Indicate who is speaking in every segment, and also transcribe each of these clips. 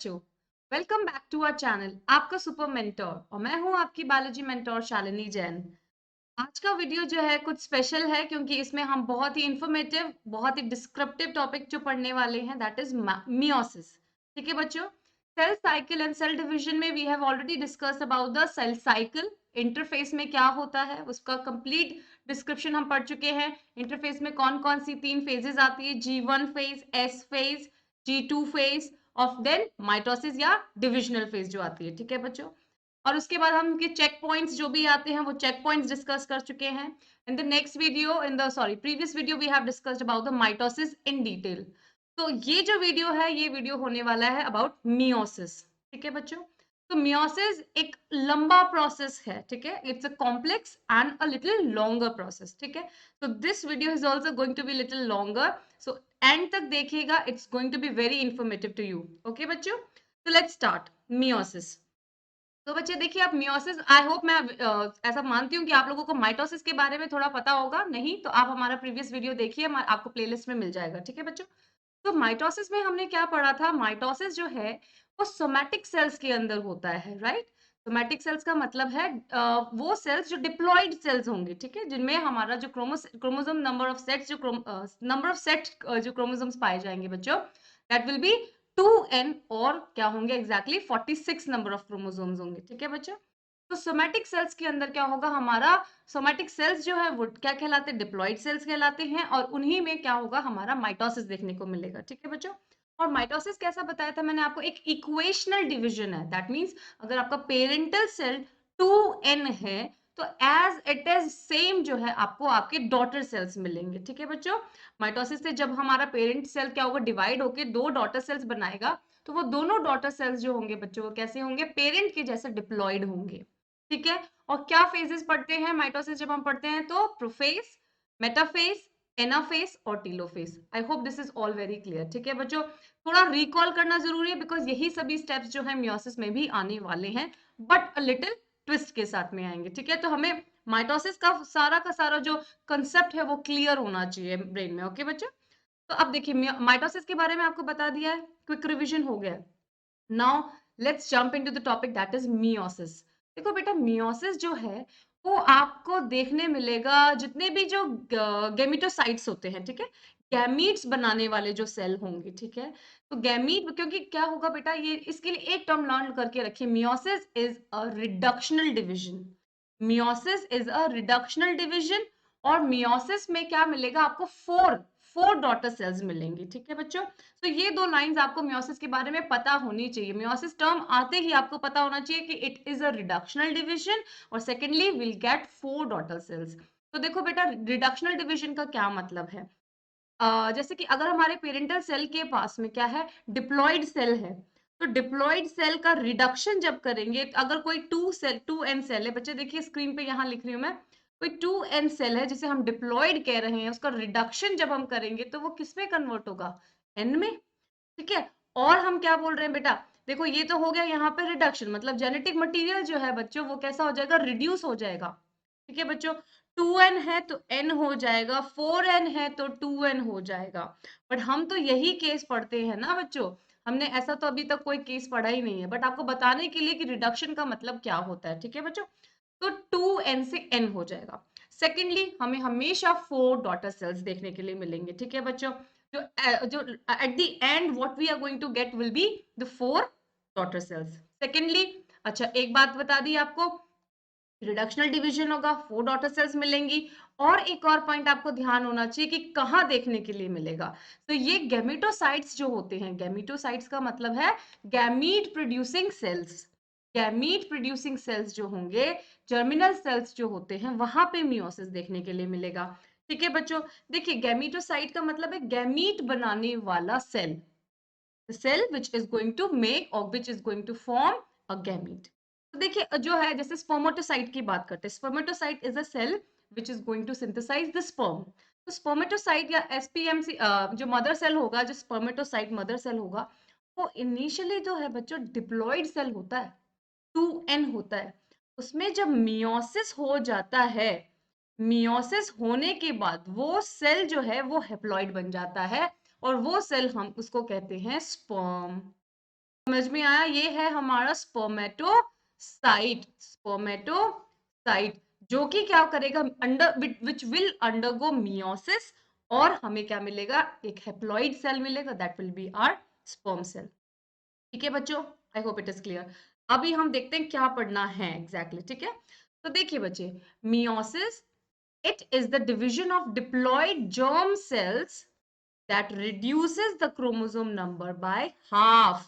Speaker 1: बच्चों, welcome back to our channel आपका super mentor और मैं हूं आपकी बायोलॉजी मेंटोर शालिनी जैन। आज का वीडियो जो है कुछ स्पेशल है क्योंकि इसमें हम बहुत ही इंफॉर्मेटिव, बहुत ही डिस्क्रिप्टिव टॉपिक जो पढ़ने वाले हैं दैट इज मियोसिस। ठीक है बच्चों, cell cycle and cell division में we have already discussed about the cell cycle. Interphase में क्या होता है उसका कंप्लीट डिस्क्रिप्शन हम पढ़ चुके हैं। इंटरफेस में कौन कौन सी 3 फेजेस आती है, G1 phase, S phase, G2 phase of then mitosis या डिविजनल फेज जो आती है। ठीक है बच्चों, और उसके बाद हम के चेक पॉइंट्स जो भी आते हैं वो चेक पॉइंट्स डिस्कस कर चुके हैं। In the next video, in the previous video we have discussed about the mitosis in detail. तो ये जो वीडियो है ये वीडियो होने वाला है अबाउट मियोसिस। ठीक है बच्चों, तो मियोसिस एक लंबा प्रोसेस है। ठीक है, it's a complex and a little longer process. ठीक है, तो this video is also going to be little longer, so end तक देखिएगा, it's going to be very informative to you. Okay बच्चों, तो लेट्स स्टार्ट मियोसिस। तो बच्चे देखिए, आप मियोसिस, आई होप मैं ऐसा मानती हूँ कि आप लोगों को माइटोसिस के बारे में थोड़ा पता होगा। नहीं तो आप हमारा प्रीवियस वीडियो देखिए, आपको प्लेलिस्ट में मिल जाएगा। ठीक है बच्चों, तो माइटोसिस में हमने क्या पढ़ा था, माइटोसिस जो है वो सोमैटिक सेल्स के अंदर होता है, राइट। सोमैटिक सेल्स का मतलब है वो सेल्स जो डिप्लॉइड सेल्स होंगे, ठीक है, जिनमें हमारा जो क्रोमोसोम नंबर ऑफ सेट्स जो नंबर ऑफ सेट जो क्रोमोसोम्स पाए जाएंगे बच्चों, दैट विल बी 2n, और क्या होंगे एग्जैक्टली 46 नंबर ऑफ क्रोमोसोम्स होंगे। ठीक है बच्चों, तो सोमैटिक सेल्स के अंदर क्या होगा, हमारा सोमैटिक सेल्स जो है वो क्या कहलाते हैं, डिप्लॉइड सेल्स कहलाते हैं, और उन्हीं में क्या होगा, हमारा माइटोसिस देखने को मिलेगा। ठीक है बच्चों, और माइटोसिस कैसा बताया था मैंने आपको, एक इक्वेशनल डिवीजन है। दैट मींस अगर आपका पेरेंटल सेल 2n है तो एज इट इज सेम जो है आपको आपके डॉटर सेल्स मिलेंगे। ठीक है बच्चों, माइटोसिस से जब हमारा पेरेंट सेल क्या होगा, डिवाइड होकर 2 डॉटर सेल्स बनाएगा, तो वो दोनों डॉटर सेल्स जो होंगे बच्चों वो कैसे होंगे, पेरेंट के जैसे डिप्लॉइड होंगे। ठीक है, और क्या फेजेस पढ़ते हैं माइटोसिस जब हम पढ़ते हैं, तो प्रोफेज, मेटाफेज, एनाफेज और telophase. I hope this is all very clear. ठीक है बच्चों, थोड़ा रिकॉल करना जरूरी है बिकॉज यही सभी स्टेप्स जो है मियोसिस में भी आने वाले हैं, बट अ लिटिल ट्विस्ट के साथ में आएंगे। ठीक है, तो हमें माइटोसिस का सारा जो कंसेप्ट है वो क्लियर होना चाहिए ब्रेन में। ओके बच्चों, तो अब देखिए माइटोसिस के बारे में आपको बता दिया है, क्विक रिवीजन हो गया। Now let's jump into the topic that is meiosis. देखो बेटा, मियोसिस जो है वो आपको देखने मिलेगा जितने भी जो गैमेटोसाइट्स होते हैं, ठीक है, गैमीट्स बनाने वाले जो सेल होंगे। ठीक है, तो गैमीट, क्योंकि क्या होगा बेटा, ये इसके लिए एक टर्म लर्न करके रखिए, meiosis is a reductional division. Meiosis is a reductional division, और मियोसिस में क्या मिलेगा आपको, फोर डॉटर सेल्स मिलेंगी। ठीक है बच्चों, तो ये 2 लाइंस आपको मियोसिस के बारे में पता होनी चाहिए। मियोसिस टर्म आते ही आपको पता होना चाहिए कि it is a reductional division, और secondly will get 4 daughter cells. तो देखो बेटा, रिडक्शनल डिवीजन का क्या मतलब है, जैसे कि अगर हमारे पेरेंटल सेल के पास में क्या है, डिप्लॉइड सेल है, तो डिप्लॉइड सेल का रिडक्शन जब करेंगे, अगर कोई 2n सेल है, बच्चे देखिए स्क्रीन पे यहाँ लिख रही हूँ मैं, कोई 2n सेल है जिसे हम डिप्लॉइड कह रहे हैं, उसका रिडक्शन जब हम करेंगे तो वो किस में कन्वर्ट होगा, n में। ठीक है, और हम क्या बोल रहे हैं बेटा, देखो ये तो हो गया यहाँ पे रिडक्शन, मतलब जेनेटिक मटेरियल जो है बच्चों वो कैसा हो जाएगा, रिड्यूस हो जाएगा। ठीक है बच्चों, 2n है तो n हो जाएगा, 4n है तो 2n हो जाएगा। बट हम तो यही केस पढ़ते हैं ना बच्चों, हमने ऐसा तो अभी तक कोई केस पढ़ा ही नहीं है, बट आपको बताने के लिए कि रिडक्शन का मतलब क्या होता है। ठीक है बच्चों, तो 2n से n हो जाएगा। सेकेंडली हमें हमेशा 4 डॉटर सेल्स देखने के लिए मिलेंगे। ठीक है बच्चों, जो at the end what we are going to get will be the 4 daughter cells. Secondly, अच्छा एक बात बता दी आपको, रिडक्शनल डिवीजन होगा, 4 डॉटर सेल्स मिलेंगी, और एक और पॉइंट आपको ध्यान होना चाहिए कि कहाँ देखने के लिए मिलेगा, तो ये गैमेटोसाइट्स जो होते हैं, गैमेटोसाइट्स का मतलब है gamete producing sales. Gamete producing sales जो होंगे, जर्मिनल सेल्स जो होते हैं, वहां पे मियोसिस देखने के लिए मिलेगा। ठीक है बच्चों, देखिए गैमेटोसाइट का मतलब है गैमीट बनाने वाला cell, the cell which is going to make or which is going to form a gamete। तो देखिए जो है, जैसे स्पर्मेटोसाइट की बात करते हैं, spermatocyte is a cell which is going to synthesize the sperm। तो स्पर्मेटोसाइट या एसपीएमसी जो मदर सेल होगा, जो स्पर्मेटोसाइट मदर सेल होगा, वो इनिशियली जो है बच्चों डिप्लॉइड सेल होता है, 2n होता है। उसमें जब मियोसिस हो जाता है, मियोसिस होने के बाद वो सेल जो है वो हेप्लॉइड बन जाता है, और वो सेल हम उसको कहते हैं स्पर्म। समझ में आया? ये है हमारा स्पर्मेटोसाइट, स्पर्मेटोसाइट जो कि क्या करेगा, विच विल अंडरगो मियोसिस, और हमें क्या मिलेगा, एक हेप्लॉइड सेल मिलेगा, that will be our sperm cell. ठीक है बच्चों, I hope it is clear. अभी हम देखते हैं क्या पढ़ना है एग्जैक्टली, ठीक है। तो देखिए बच्चे, meiosis, it is the division of diploid germ cells that reduces the chromosome number by half,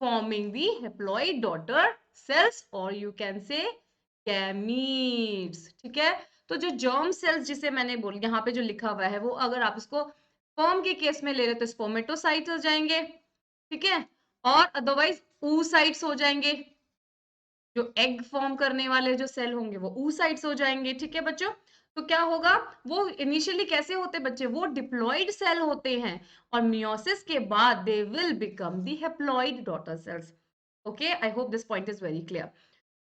Speaker 1: forming the haploid daughter cells, or you can say gametes। ठीक है, तो जो germ cells जिसे मैंने बोल यहाँ पे जो लिखा हुआ है वो अगर आप इसको sperm के केस में ले रहे तो spermatocytes हो जाएंगे, ठीक है, और अदरवाइज oocytes हो जाएंगे, जो एग फॉर्म करने वाले जो सेल होंगे वो oocytes हो जाएंगे। ठीक है बच्चों, तो क्या होगा, वो इनिशियली कैसे होते बच्चे, वो डिप्लॉइड सेल होते हैं, और मियोसिस के बाद they will become the haploid daughter sales. Okay, I hope this point is very clear.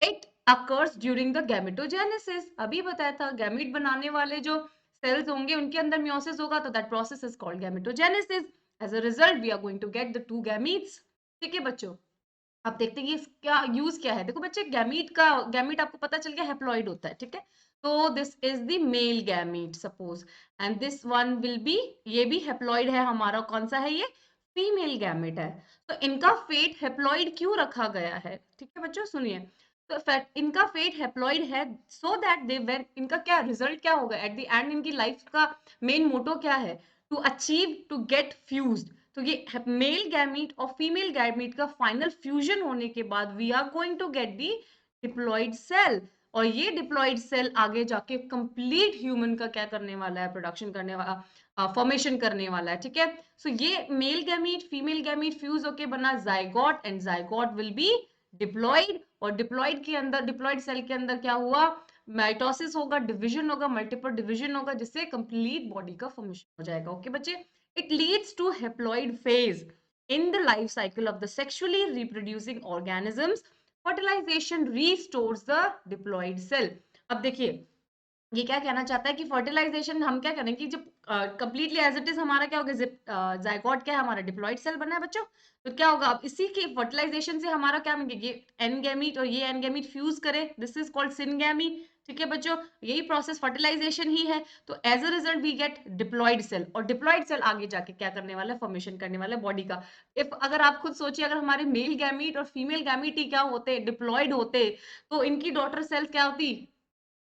Speaker 1: It occurs during the gametogenesis, अभी बताया था गैमीट बनाने वाले जो सेल्स होंगे उनके अंदर मियोसिस होगा, तो that process is called gametogenesis. As a result we are going to get the two gametes. ठीक है बच्चों, आप देखते हैं कि इसका यूज क्या है। देखो बच्चे, गैमीट आपको पता चल गया हैप्लॉइड होता है, ठीक है। तो this is the male gamete suppose, and this one will be, ये भी हैप्लॉइड है हमारा, कौन सा है ये, फीमेल गैमीट है। तो इनका फेट हैप्लॉइड क्यों रखा गया है, ठीक है बच्चों सुनिए। तो इनका फेट हैप्लॉइड है सो दैट दे वेन, इनका क्या रिजल्ट क्या होगा एट द एंड, इनकी लाइफ का मेन मोटो क्या है, to achieve, to get fused. तो ये मेल गैमीट और फीमेल गैमीट का फाइनल फ्यूजन होने के बाद we are going to get the diploid cell, और ये डिप्लॉइड सेल आगे जाके कंप्लीट ह्यूमन का क्या करने वाला है, प्रोडक्शन करने वाला, फॉर्मेशन करने वाला है। ठीक है, सो ये male gamete female gamete fuse होके बना zygote, and zygote will be diploid, और डिप्लॉइड के अंदर, डिप्लॉइड सेल के अंदर क्या हुआ, माइटोसिस होगा, डिवीजन होगा, मल्टीपल डिवीजन होगा, जिससे कंप्लीट बॉडी का फॉर्मेशन हो जाएगा। ओके बच्चे, it leads to haploid phase in the life cycle of the sexually reproducing organisms. Fertilization restores the diploid cell. अब देखिए, ये क्या कहना चाहता है कि फर्टिलाइजेशन हम क्या करें कि जब कंप्लीटली एज इट इज हमारा क्या होगा, जाइगोट क्या है हमारा, डिप्लॉइड सेल बना है बच्चों। तो क्या होगा, अब इसी के फर्टिलाइजेशन से हमारा क्या मिलेगा, ये एन गैमीट और ये एन गैमीट फ्यूज करे, दिस इज कॉल्ड सिनगैमी। ठीक है बच्चों, यही प्रोसेस फर्टिलाइजेशन ही है। तो as a result we get diploid cell, और डिप्लॉइड सेल आगे जाके क्या करने वाला है, फॉर्मेशन करने वाला है बॉडी का। इफ अगर आप खुद सोचिए, अगर हमारे मेल गैमीट और फीमेल गैमीट ही क्या होते, डिप्लॉइड होते, तो इनकी डॉटर सेल्स क्या होती,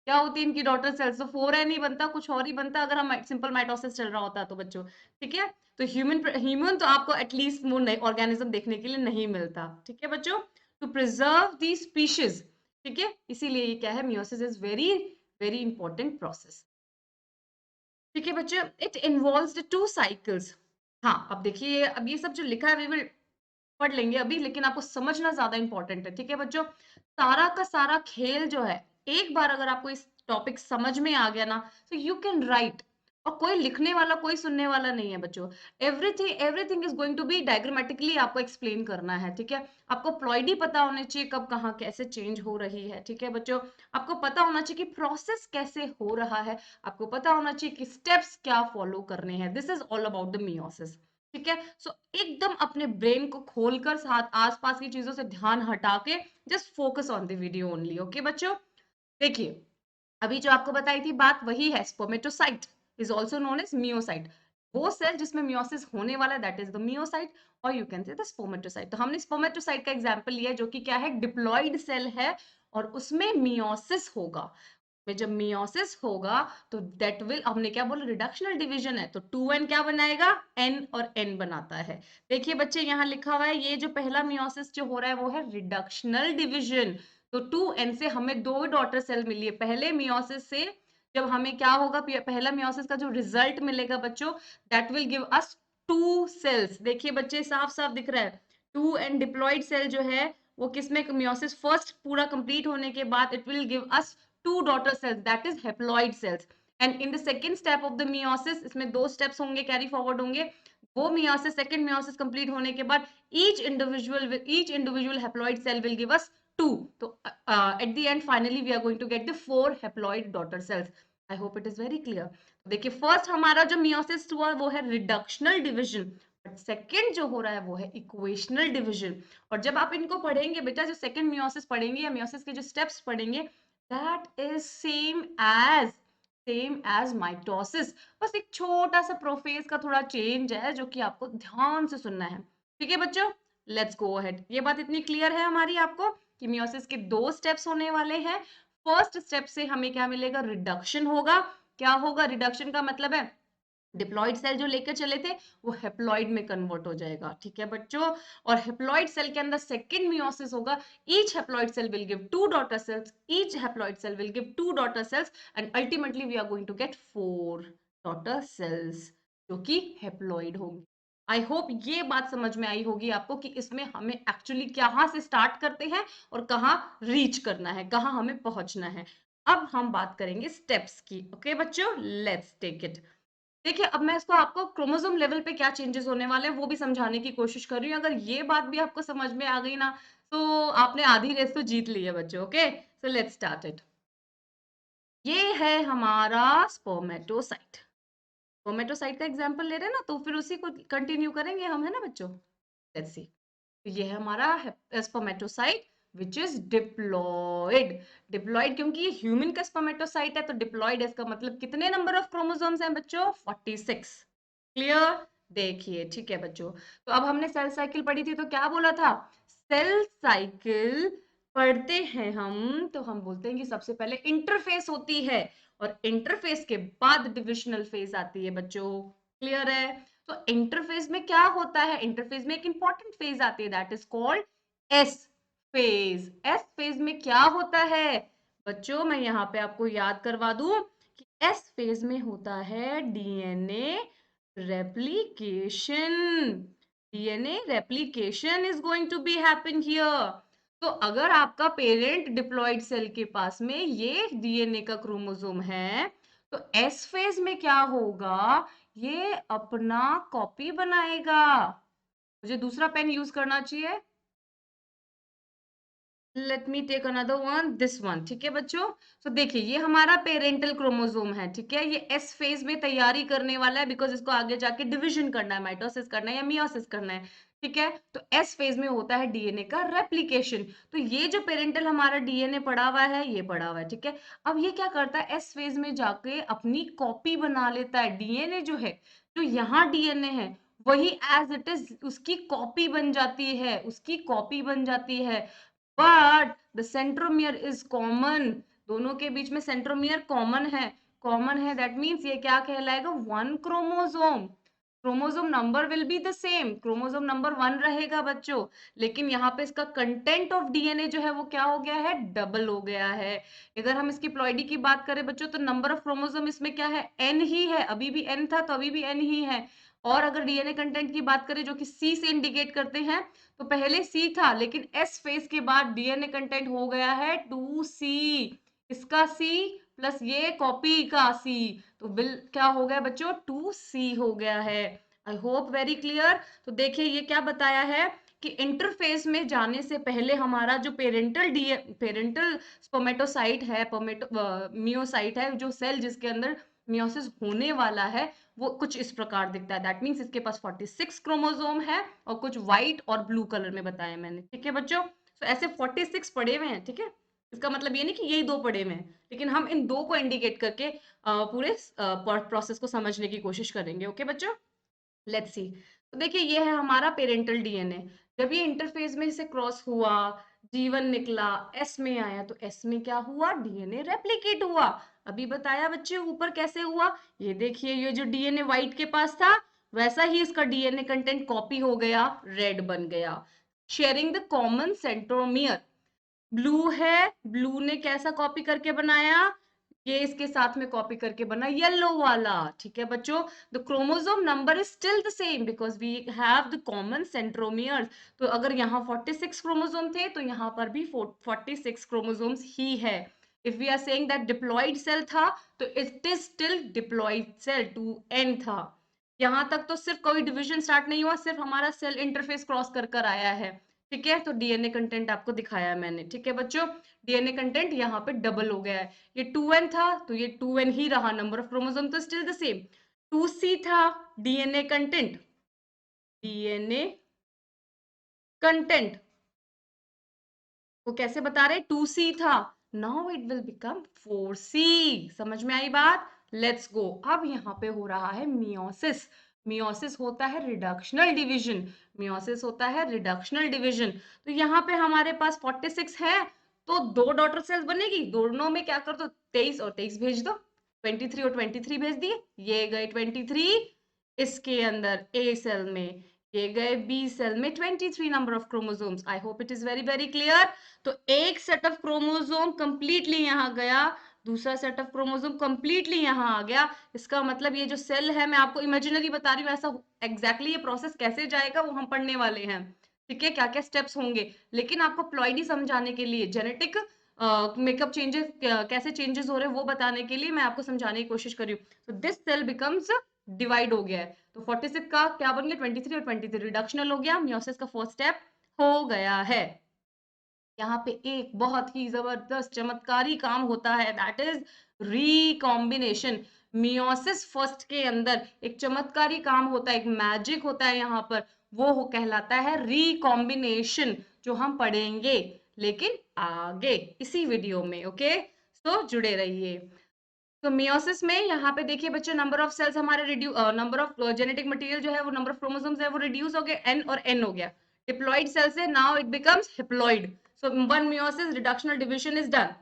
Speaker 1: क्या होती है इनकी डॉटर सेल्स, तो 4n ही बनता, कुछ और ही बनता अगर हम सिंपल माइटोसिस चल रहा होता तो बच्चों। ठीक है, तो ह्यूमन तो आपको एटलीस्ट वो नए ऑर्गेनिज्म देखने के लिए नहीं मिलता। ठीक है बच्चों, टू प्रिजर्व दी स्पीशीज। ठीक है, इसीलिए ये क्या है, meiosis is very very important process. ठीक है बच्चों, it involves the two cycles. हाँ, अब देखिए, अब ये सब जो लिखा है वी विल पढ़ लेंगे अभी, लेकिन आपको समझना ज्यादा इंपॉर्टेंट है। ठीक है बच्चों, सारा का सारा खेल जो है, एक बार अगर आपको इस टॉपिक समझ में आ गया ना, तो यू कैन राइट, और कोई लिखने वाला कोई सुनने वाला नहीं है बच्चों। Everything everything is going to be diagrammatically आपको एक्सप्लेन करना है। ठीक है, आपको प्लॉइडी पता होने चाहिए, कब कहाँ कैसे चेंज हो रही है। ठीक है बच्चों, आपको पता होना चाहिए कि प्रोसेस कैसे हो रहा है, आपको पता होना चाहिए कि स्टेप्स क्या फॉलो करने हैं। This is all about the meiosis. ठीक है, सो एकदम अपने ब्रेन को खोलकर साथ आसपास की चीजों से ध्यान हटा के just focus on the video only. Okay बच्चों, देखिए, अभी जो आपको बताई थी बात वही है, spermatocyte is also known as meiocyte. वो सेल जिसमें मियोसिस होने वाला है, दैट इज द मियोसाइट, और you can say the spermatocyte. तो हमने स्पर्मेटोसाइट का एग्जांपल लिया जो कि क्या है, डिप्लॉइड सेल है, और उसमें मियोसिस होगा। में जब मियोसिस होगा तो दैट विल, हमने क्या बोला, रिडक्शनल डिवीजन है, तो 2n क्या बनाएगा, n और n बनाता है। देखिए बच्चे, यहाँ लिखा हुआ है, ये जो पहला मियोसिस जो हो रहा है वो है रिडक्शनल डिवीजन। तो 2n से हमें दो डॉटर सेल मिली है पहले मियोसिस से। जब हमें क्या होगा, पहला मियोसिस का जो रिजल्ट मिलेगा बच्चों, that will give us 2 cells. देखिए बच्चे, साफ साफ दिख रहा है, 2n डिप्लॉइड सेल जो है वो किसमें, मियोसिस फर्स्ट पूरा कंप्लीट होने के बाद it will give us 2 daughter cells, that is haploid cells. And in the second step of the meiosis, इसमें 2 steps होंगे, कैरी फॉरवर्ड होंगे। वो meiosis, second meiosis complete होने के बाद each individual haploid cell will give us 2. तो at the end finally we are going to get the 4 haploid daughter cells. I hope it is very clear. देखिए, first हमारा जो meiosis हुआ वो है रिडक्शनल डिविजन, बट सेकंड जो हो रहा है वो है इक्वेशनल डिवीजन। और जब आप इनको पढ़ेंगे बेटा, जो सेकंड मियोसिस पढ़ेंगे या मियोसिस के जो स्टेप्स पढ़ेंगे, that is same as mitosis. बस एक छोटा सा प्रोफेज का थोड़ा चेंज है जो कि आपको ध्यान से सुनना है। ठीक है बच्चों, लेट्स गो अहेड। ये बात इतनी क्लियर है हमारी आपको कि मियोसिस के 2 स्टेप्स होने वाले हैं। फर्स्ट स्टेप से हमें क्या मिलेगा? रिडक्शन होगा। क्या होगा? रिडक्शन का मतलब है डिप्लॉइड सेल जो लेकर चले थे वो हेप्लॉइड में कन्वर्ट हो जाएगा। ठीक है बच्चों, और हेप्लॉइड सेल के अंदर सेकंड मियोसिस होगा। Each haploid cell will give 2 daughter cells, each haploid cell will give 2 daughter cells, and ultimately we are going to get 4 daughter cells जो कि हेप्लॉइड होंगी। आई होप ये बात समझ में आई होगी आपको कि इसमें हमें एक्चुअली कहाँ से स्टार्ट करते हैं और कहाँ रीच करना है, कहाँ हमें पहुंचना है। अब हम बात करेंगे स्टेप्स की। ओके बच्चों, लेट्स टेक इट। देखिए, अब मैं इसको आपको क्रोमोसोम लेवल पे क्या चेंजेस होने वाले हैं वो भी समझाने की कोशिश कर रही हूँ। अगर ये बात भी आपको समझ में आ गई ना, तो आपने आधी रेस तो जीत ली है बच्चों। Okay, so let's start it. ये है हमारा स्पर्मेटोसाइट। स्पर्मेटोसाइट का एग्जांपल ले रहे हैं ना, तो फिर उसी को कंटिन्यू करेंगे हम, है ना बच्चों। Let's see. तो ये है हमारा spermatocyte which is diploid. Diploid क्योंकि ये ह्यूमन का स्पर्मेटोसाइट है, तो डिप्लॉयड इसका मतलब कितने नंबर ऑफ क्रोमोसोम्स हैं बच्चों? 46। क्लियर? देखिए, ठीक है बच्चों। तो अब हमने सेल साइकिल पढ़ी थी, तो क्या बोला था? सेल साइकिल पढ़ते हैं हम तो हम बोलते हैं कि सबसे पहले इंटरफेस होती है, और इंटरफेस के बाद डिविजनल फेज आती है बच्चों। क्लियर है? तो इंटरफेज में क्या होता है? इंटरफेज में एक इंपॉर्टेंट फेज आती है, that is called S phase. S phase में क्या होता है बच्चों? मैं यहाँ पे आपको याद करवा दूं कि एस फेज में होता है DNA replication. DNA replication is going to be happen here. तो अगर आपका पेरेंट डिप्लॉइड सेल के पास में ये डीएनए का क्रोमोसोम है, तो एस फेज में क्या होगा? ये अपना कॉपी बनाएगा। मुझे दूसरा पेन यूज करना चाहिए। Let me take another one, this one. ठीक है बच्चों, तो देखिए ये हमारा पेरेंटल क्रोमोसोम है। ठीक है, ये एस फेज में तैयारी करने वाला है, बिकॉज इसको आगे जाके डिवीजन करना है, माइटोसिस करना है या मियोसिस करना है। ठीक है, तो एस फेज में होता है डीएनए का रेप्लिकेशन। तो ये जो पेरेंटल हमारा डीएनए पड़ा हुआ है, ये पड़ा हुआ है। ठीक है, अब ये क्या करता है? एस फेज में जाके अपनी कॉपी बना लेता है। डीएनए जो है, जो यहाँ डीएनए है, वही एज इट इज उसकी कॉपी बन जाती है, उसकी कॉपी बन जाती है। But the centromere is common. दोनों के बीच में सेंट्रोमियर कॉमन है। कॉमन है, दैट मीन्स ये क्या कहलाएगा? One chromosome. Chromosome number will be the same, chromosome number 1 रहेगा बच्चों, लेकिन यहाँ पे इसका कंटेंट ऑफ डीएनए जो है वो क्या हो गया है? डबल हो गया है। अगर हम इसकी प्लॉइडी की बात करें बच्चों, तो नंबर ऑफ क्रोमोसोम इसमें क्या है? एन ही है। अभी भी एन था तो अभी भी एन ही है। और अगर डीएनए कंटेंट की बात करें जो कि सी से इंडिकेट करते हैं, तो पहले सी था, लेकिन एस फेज के बाद डीएनए कंटेंट हो गया है 2C। इसका सी प्लस ये कॉपी का सी, तो बिल क्या हो गया बच्चों? 2C हो गया है। I hope very clear. तो देखिए ये क्या बताया है कि इंटरफेस में जाने से पहले हमारा जो पेरेंटल स्पर्मेटोसाइट है, मियोसाइट है, जो सेल जिसके अंदर मियोसिस होने वाला है, वो कुछ इस प्रकार दिखता है। दैट मीन्स इसके पास 46 क्रोमोसोम है, और कुछ व्हाइट और ब्लू कलर में बताया मैंने। ठीक है बच्चों, तो ऐसे 46 पड़े हुए हैं। ठीक है, इसका मतलब ये नहीं कि यही 2 पड़े हुए हैं, लेकिन हम इन 2 को इंडिकेट करके पूरे प्रोसेस को समझने की कोशिश करेंगे। ओके बच्चों, लेट्स सी। तो देखिए ये है हमारा पेरेंटल डीएनए। जब ये इंटरफेज में से क्रॉस हुआ, जीवन निकला, एस में आया, तो एस में क्या हुआ? डीएनए रेप्लिकेट हुआ। अभी बताया बच्चे ऊपर कैसे हुआ। ये देखिए, ये जो डीएनए व्हाइट के पास था, वैसा ही इसका डीएनए कंटेंट कॉपी हो गया, रेड बन गया, sharing the common centromere. Blue है, ब्लू ने कैसा कॉपी करके बनाया? ये इसके साथ में कॉपी करके बना येलो वाला। ठीक है बच्चों, the chromosome number is still the same because we have the common centromeres. तो अगर यहाँ 46 क्रोमोसोम थे, तो यहाँ पर भी 46 क्रोमोसोम्स ही है। If we are saying that diploid cell था, तो it is still diploid cell, 2N था। यहाँ तक तो सिर्फ कोई डिवीजन स्टार्ट नहीं हुआ, सिर्फ हमारा सेल इंटरफेस क्रॉस कर कर आया है। ठीक है, तो डीएनए कंटेंट आपको दिखाया है मैंने। ठीक है बच्चों, डीएनए कंटेंट यहाँ पे डबल हो गया है। ये 2N था तो ये 2N ही रहा, नंबर ऑफ क्रोमोसोम तो स्टिल द सेम। 2C था डीएनए कंटेंट, डीएनए कंटेंट वो कैसे बता रहे, 2C था, now it will become 4C। समझ में आई बात? Let's go. अब यहाँ पे हो रहा है मियोसिस। मियोसिस होता है रिडक्शनल डिवीजन। मियोसिस होता है रिडक्शनल डिवीजन। तो यहाँ पे हमारे पास 46 है, तो 2 डॉटर सेल्स बनेगी। दोनों में क्या कर दो, 23 और 23 भेज दो, 23 और 23 भेज दिए, ये गए 23 इसके अंदर ए सेल में, ये गए बी सेल में 23 number of chromosomes. I hope it is very very clear. तो एक सेट ऑफ क्रोमोसोम कंप्लीटली यहाँ गया, दूसरा सेट ऑफ क्रोमोसोम कंप्लीटली यहाँ आ गया। इसका मतलब ये जो सेल है, मैं आपको इमेजिनरी बता रही हूँ, ऐसा एग्जैक्टली ये प्रोसेस कैसे जाएगा वो हम पढ़ने वाले हैं। ठीक है, क्या क्या स्टेप्स होंगे, लेकिन आपको प्लॉइडी समझाने के लिए, जेनेटिक मेकअप चेंजेस कैसे चेंजेस हो रहे हैं वो बताने के लिए मैं आपको समझाने की कोशिश कर रही हूँ। तो दिस सेल बिकम्स डिवाइड हो गया है, तो 46 का क्या बन गया, 23 और 23 रिडक्शनल हो गया, मियोसिस का फर्स्ट स्टेप हो गया है। यहाँ पे एक बहुत ही जबरदस्त चमत्कारी काम होता है, that is recombination. Meiosis first के अंदर एक चमत्कारी काम होता है, एक मैजिक होता है यहाँ पर, वो कहलाता है रिकॉम्बिनेशन, जो हम पढ़ेंगे लेकिन आगे इसी वीडियो में। ओके, तो जुड़े रहिए। तो मियोसिस में यहाँ पे देखिए बच्चों, नंबर ऑफ सेल्स हमारे नंबर ऑफ जेनेटिक मटेरियल जो है वो, नंबर ऑफ क्रोमोसोम्स है वो रिड्यूस हो गया, एन और एन हो गया। डिप्लॉइड सेल से now it becomes haploid, so one meiosis reductional division is done.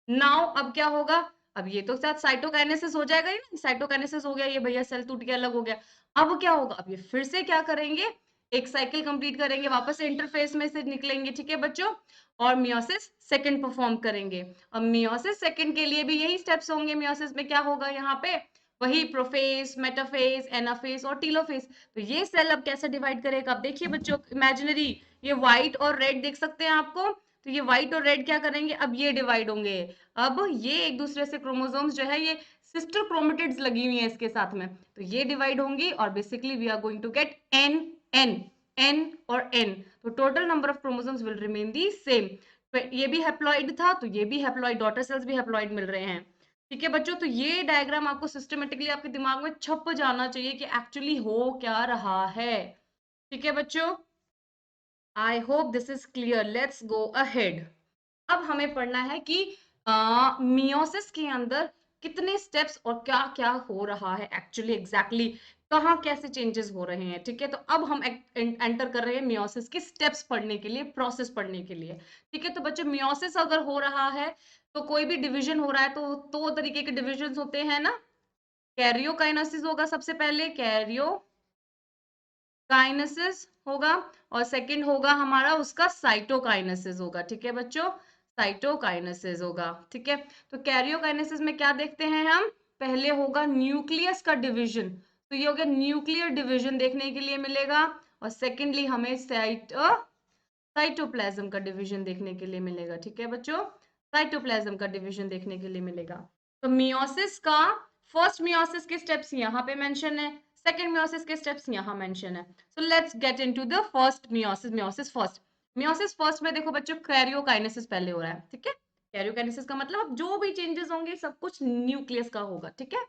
Speaker 1: Now अब क्या होगा, अब ये तो साथ साइटोकाइनेसिस हो जाएगा ही ना, साइटोकाइनेसिस हो गया, ये भैया सेल टूट के अलग हो गया। अब क्या होगा, अब ये फिर से क्या करेंगे, एक साइकिल कंप्लीट करेंगे, वापस से इंटरफेस में से निकलेंगे, ठीक है बच्चों, और मियोसिस सेकंड परफॉर्म करेंगे। अब मियोसिस सेकंड के लिए भी यही स्टेप्स होंगे। मियोसिस में क्या होगा, यहाँ पे वही प्रोफेज, मेटाफेज, एनाफेज और टीलोफेज। तो ये सेल अब कैसे डिवाइड करेगा, अब देखिए बच्चों, इमेजिनरी ये व्हाइट और रेड देख सकते हैं आपको, तो ये व्हाइट और रेड क्या करेंगे, अब ये डिवाइड होंगे। अब ये एक दूसरे से क्रोमोसोम्स जो है, ये सिस्टर क्रोमेटिड्स लगी हुई हैं इसके साथ में, तो ये डिवाइड होंगी और basically we are going to get N N N और एन, तो total number of chromosomes will remain the same. ये भी हैप्लॉइड था तो ये भी हैप्लॉइड, डॉटर सेल्स भी हैप्लॉइड मिल रहे हैं। ठीक है बच्चों, तो ये डायग्राम आपको सिस्टमेटिकली आपके दिमाग में छप जाना चाहिए कि एक्चुअली हो क्या रहा है। ठीक है बच्चों, I hope this is clear, let's go ahead. अब हमें पढ़ना है कि मियोसिस के अंदर कितने स्टेप्स और क्या क्या हो रहा है एक्चुअली, एग्जैक्टली कहाँ कैसे चेंजेस हो रहे हैं। ठीक है, तो अब हम एंटर कर रहे हैं मियोसिस के स्टेप्स पढ़ने के लिए, प्रोसेस पढ़ने के लिए। ठीक है, तो बच्चे मियोसिस अगर हो रहा है तो कोई भी डिवीजन हो रहा है तो दो तरीके के डिविजन होते हैं ना, कैरियोकाइनेसिस होगा सबसे पहले, कैरियोकाइनेसिस होगा, और सेकंड होगा हमारा उसका साइटोकाइनेसिस होगा। ठीक है बच्चों, साइटोकाइनेसिस होगा। ठीक है, तो कैरियोकाइनेसिस में क्या देखते हैं हम, पहले होगा न्यूक्लियस का डिवीजन, तो ये हो गया न्यूक्लियर डिवीजन देखने के लिए मिलेगा, और सेकेंडली हमें साइटोप्लाज्म का डिवीजन देखने के लिए मिलेगा। ठीक है बच्चों, साइटोप्लाज्म का डिवीजन देखने के लिए मिलेगा। तो मियोसिस का फर्स्ट मियोसिस के स्टेप्स यहाँ पे मेंशन है, सेकंड मियोसिस के स्टेप्स यहाँ मेंशन है। So let's get into the first meiosis. Meiosis first में देखो बच्चों, कैरियोकाइनेसिस पहले हो रहा है। ठीक है, कैरियोकाइनेसिस का मतलब जो भी चेंजेस होंगे सब कुछ न्यूक्लियस का होगा। ठीक है,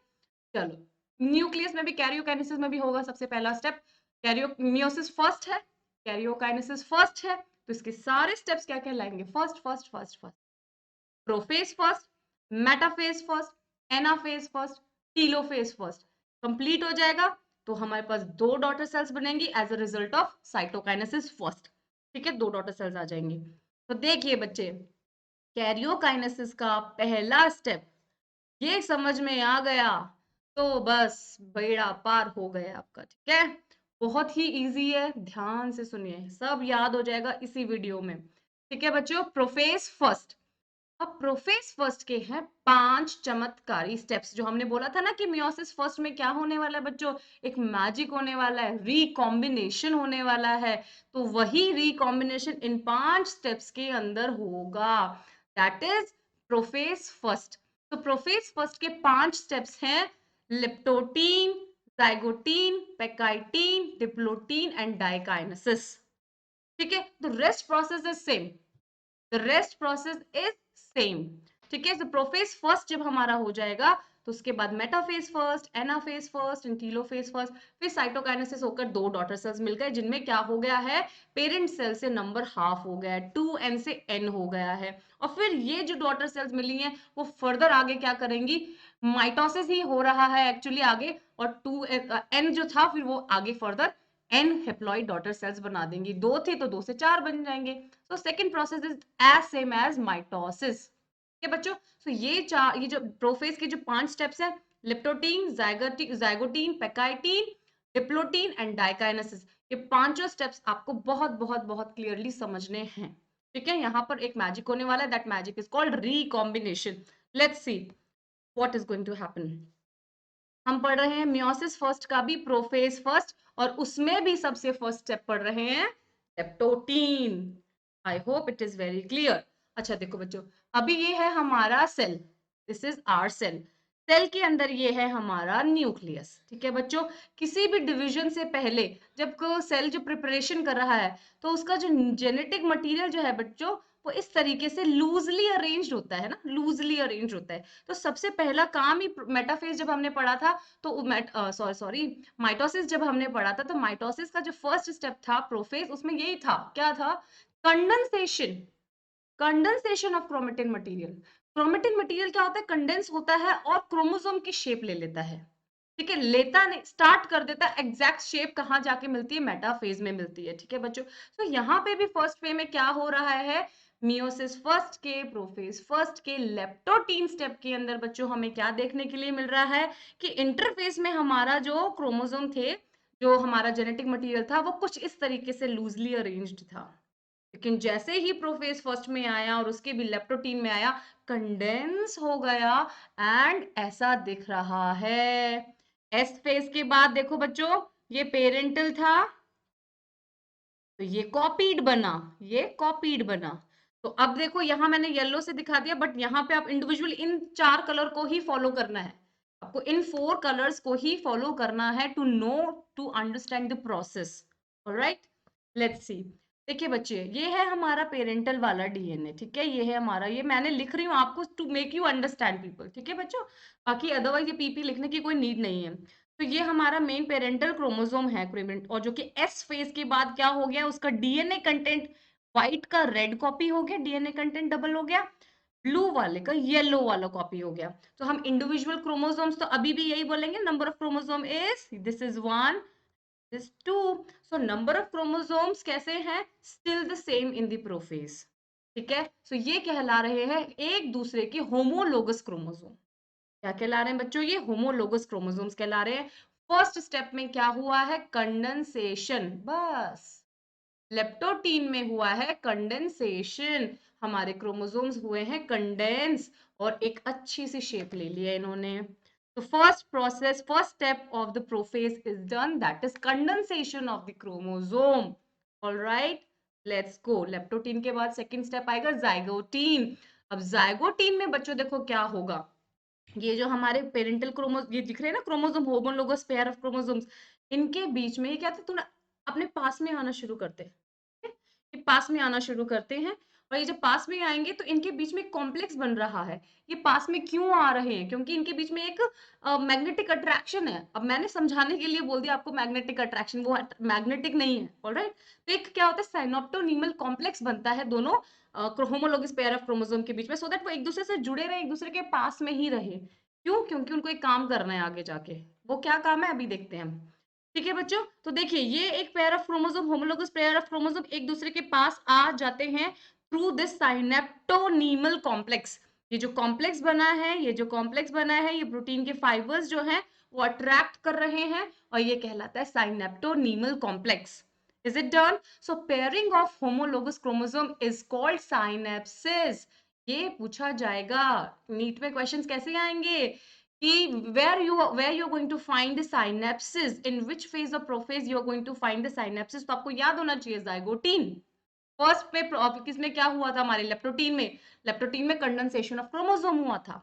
Speaker 1: चलो, न्यूक्लियस में भी कैरियोकाइनेसिस में भी होगा सबसे पहला स्टेप, कैरियो मियोसिस फर्स्ट है, कैरियोकाइनेसिस फर्स्ट है, तो इसके सारे स्टेप्स क्या कहलाएंगे, first first first first, prophase first, metaphase first, anaphase first, telophase first. Complete हो जाएगा तो हमारे पास दो डॉटर सेल्स बनेंगी as a result of cytokinesis first. ठीक है, दो डॉटर सेल्स आ जाएंगी। तो देखिए बच्चे, कैरियोकाइनेसिस का पहला स्टेप ये समझ में आ गया तो बस बेड़ा पार हो गया आपका। ठीक है, बहुत ही इजी है, ध्यान से सुनिए, सब याद हो जाएगा इसी वीडियो में। ठीक है बच्चों, प्रोफेज फर्स्ट। अब प्रोफेज फर्स्ट के हैं 5 चमत्कारी स्टेप्स, जो हमने बोला था ना कि मियोसिस फर्स्ट में क्या होने वाला है बच्चों, एक मैजिक होने वाला है, रिकॉम्बिनेशन होने वाला है। तो वही रिकॉम्बिनेशन इन 5 स्टेप्स के अंदर होगा, दैट इज प्रोफेज फर्स्ट। तो प्रोफेज फर्स्ट के 5 स्टेप्स हैं, leptotene, zygotene, pachytene, diplotene and diakinesis. ठीक है, तो rest process is same, the rest process is same. ठीक है, तो प्रोफेज फर्स्ट जब हमारा हो जाएगा तो उसके बाद metaphase first, anaphase first and telophase first, फिर साइटोकाइनेसिस होकर 2 डॉटर सेल्स मिल गए जिनमें क्या हो गया है, पेरेंट सेल से नंबर हाफ हो गया है, 2n से n हो गया है। और फिर ये जो डॉटर सेल्स मिली हैं वो फर्दर आगे क्या करेंगी, माइटोसिस ही हो रहा है एक्चुअली आगे, और 2n जो था फिर वो आगे further n haploid daughter cells बना देंगी, 2 थी तो 2 से 4 बन जाएंगे। So second process is as same as mitosis. ठीक है बच्चों, सो ये जो प्रोफेज के जो 5 स्टेप्स हैं, leptotene, zygotene, pachytene, diplotene and diakinesis, ये पांचों स्टेप्स आपको बहुत बहुत बहुत क्लियरली समझने हैं। ठीक है, यहाँ पर एक मैजिक होने वाला है, that magic is called recombination. Let's see what is going to happen. हम पढ़ रहे हैं मियोसिस फर्स्ट का भी प्रोफेज फर्स्ट, और उसमें भी सबसे फर्स्ट स्टेप पढ़ रहे हैं leptotene. I hope it is very clear. अच्छा देखो बच्चों, अभी ये है हमारा cell, this is our cell. Cell के अंदर ये है हमारा न्यूक्लियस। ठीक है बच्चों, किसी भी डिवीजन से पहले जब को सेल जो प्रिपरेशन कर रहा है तो उसका जो जेनेटिक मटेरियल जो है बच्चों वो इस तरीके से लूजली अरेंज्ड होता है ना, लूजली अरेंज होता है। तो सबसे पहला काम ही मेटाफेज जब हमने पढ़ा था तो सॉरी माइटोसिस जब हमने पढ़ा था तो माइटोसिस का जो फर्स्ट स्टेप था प्रोफेज, उसमें यही था, क्या था, condensation. Condensation of chromatin material. Chromatin material क्या होता है, कंडेंस होता है और क्रोमोसोम की शेप ले लेता है। ठीक है, लेता नहीं, स्टार्ट कर देता है। एग्जैक्ट शेप कहाँ जाके मिलती है, मेटाफेज में मिलती है। ठीक है बच्चों, तो यहाँ पे भी फर्स्ट फे में क्या हो रहा है, मियोसिस फर्स्ट के, प्रोफेज फर्स्ट के, लेप्टोटीन स्टेप के अंदर बच्चों हमें क्या देखने के लिए मिल रहा है कि इंटरफेस में हमारा जो क्रोमोसोम थे, जो हमारा जेनेटिक मटेरियल था वो कुछ इस तरीके से लूजली अरेंज्ड था। लेकिन जैसे ही प्रोफेज फर्स्ट में आया और उसके भी लेप्टोटीन में आया, कंडेंस हो गया एंड ऐसा दिख रहा है। एस फेज के बाद देखो बच्चों, ये पेरेंटल था तो ये कॉपीड बना, ये कॉपीड बना। तो अब देखो यहां मैंने येलो से दिखा दिया, बट यहाँ पे आप इंडिविजुअली इन 4 कलर को ही फॉलो करना है, आपको इन 4 कलर्स को ही फॉलो करना है to know, to understand the process. Alright, let's see. देखिए बच्चे, ये है हमारा पेरेंटल वाला डीएनए। ठीक है, ये है हमारा, ये मैंने लिख रही हूँ आपको to make you understand people. ठीक है बच्चों, बाकी अदरवाइज ये पीपी लिखने की कोई नीड नहीं है। तो ये हमारा मेन पेरेंटल क्रोमोसोम है, और जो कि एस फेज के बाद क्या हो गया, उसका डीएनए कंटेंट व्हाइट का रेड कॉपी हो गया, डीएनए कंटेंट डबल हो गया, ब्लू वाले का येलो वाला कॉपी हो गया। तो हम इंडिविजुअल क्रोमोसोम्स तो अभी भी यही बोलेंगे, number of chromosome is, this is 1, this 2। So number of chromosomes कैसे हैं, still the same in the prophase. ठीक है, सो ये कहला रहे हैं एक दूसरे के होमोलोगस क्रोमोसोम। क्या कहला रहे हैं बच्चों, ये होमोलोगस क्रोमोसोम्स कहला रहे हैं। फर्स्ट स्टेप में क्या हुआ है, कंडेंसेशन, बस। लेप्टोटीन में हुआ है कंडेंसेशन, हमारे क्रोमोसोम्स हुए हैं कंडेंस और एक अच्छी सी शेप ले लिया इन्होंने। तो first process, first step of the prophase is done, that is condensation of the chromosome. Alright, let's go. Leptotene के बाद सेकंड स्टेप आएगा जाइगोटीन। अब जाइगोटीन में बच्चों देखो क्या होगा, ये जो हमारे पेरेंटल क्रोमोसोम ये दिख रहे हैं ना, chromosome, homologous pair of chromosomes, इनके बीच में ये क्या थे, थोड़ा अपने पास में आना शुरू करते हैं। ये पास में आना शुरू करते हैं, और ये जब पास में आएंगे तो इनके बीच में कॉम्प्लेक्स बन रहा है। ये पास में क्यों आ रहे हैं, क्योंकि इनके बीच में एक मैग्नेटिक अट्रैक्शन है। अब मैंने समझाने के लिए बोल दिया आपको मैग्नेटिक अट्रैक्शन, वो मैग्नेटिक नहीं है। ऑलराइट, तो एक क्या होता है, साइनोप्टोनीमल कॉम्प्लेक्स बनता है दोनों होमोलोगस पेयर ऑफ क्रोमोसोम के बीच में, सो दैट वो एक दूसरे से जुड़े रहे, एक दूसरे के पास में ही रहे। क्यों, क्योंकि उनको एक काम करना है आगे जाके। वो क्या काम है अभी देखते हैं हम। ठीक है बच्चों, तो देखिए ये एक pair of chromosome, homologous pair of chromosome एक दूसरे के पास आ जाते हैं थ्रू दिस साइनेप्टोनीमल कॉम्प्लेक्स। ये जो कॉम्प्लेक्स बना है, ये जो कॉम्प्लेक्स बना है, ये प्रोटीन के फाइबर्स जो हैं वो अट्रैक्ट कर रहे हैं, और ये कहलाता है साइनेप्टोनीमल complex. Is it done? So pairing of homologous chromosome is called synapses. ये पूछा जाएगा नीट में, क्वेश्चंस कैसे आएंगे कि where you are going to find the synapses, in which phase of prophase you are going to find the synapses। तो आपको याद होना चाहिए जाइगोटीन। फर्स्ट पे किसमें क्या हुआ था, हमारे लेप्टोटीन में, लेप्टोटीन में कंडेंसेशन ऑफ क्रोमोसोम हुआ था।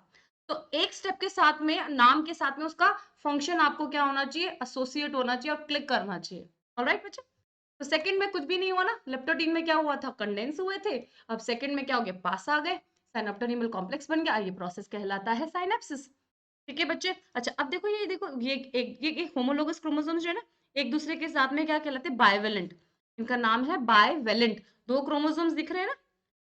Speaker 1: तो एक स्टेप के साथ में, नाम के साथ में उसका फंक्शन आपको क्या होना चाहिए, एसोसिएट होना चाहिए और क्लिक करना चाहिए। ऑलराइट बच्चे, तो सेकंड में कुछ भी नहीं हुआ ना, लेप्टोटीन में क्या हुआ था, कंडेंस हुए थे। अब सेकंड में क्या हो गया, पास आ गए, साइनेप्टोनीमल कॉम्प्लेक्स बन गया। ये प्रोसेस कहलाता है साइनेप्सिस। ठीक है बच्चे। अच्छा अब देखो ये देखो ये होमोलोगस क्रोमोसोम्स जो है ना एक दूसरे के साथ में क्या कहलाते हैं, बाइवेलेंट। इनका नाम है बाइवेलेंट। दो क्रोमोसोम्स दिख रहे हैं ना,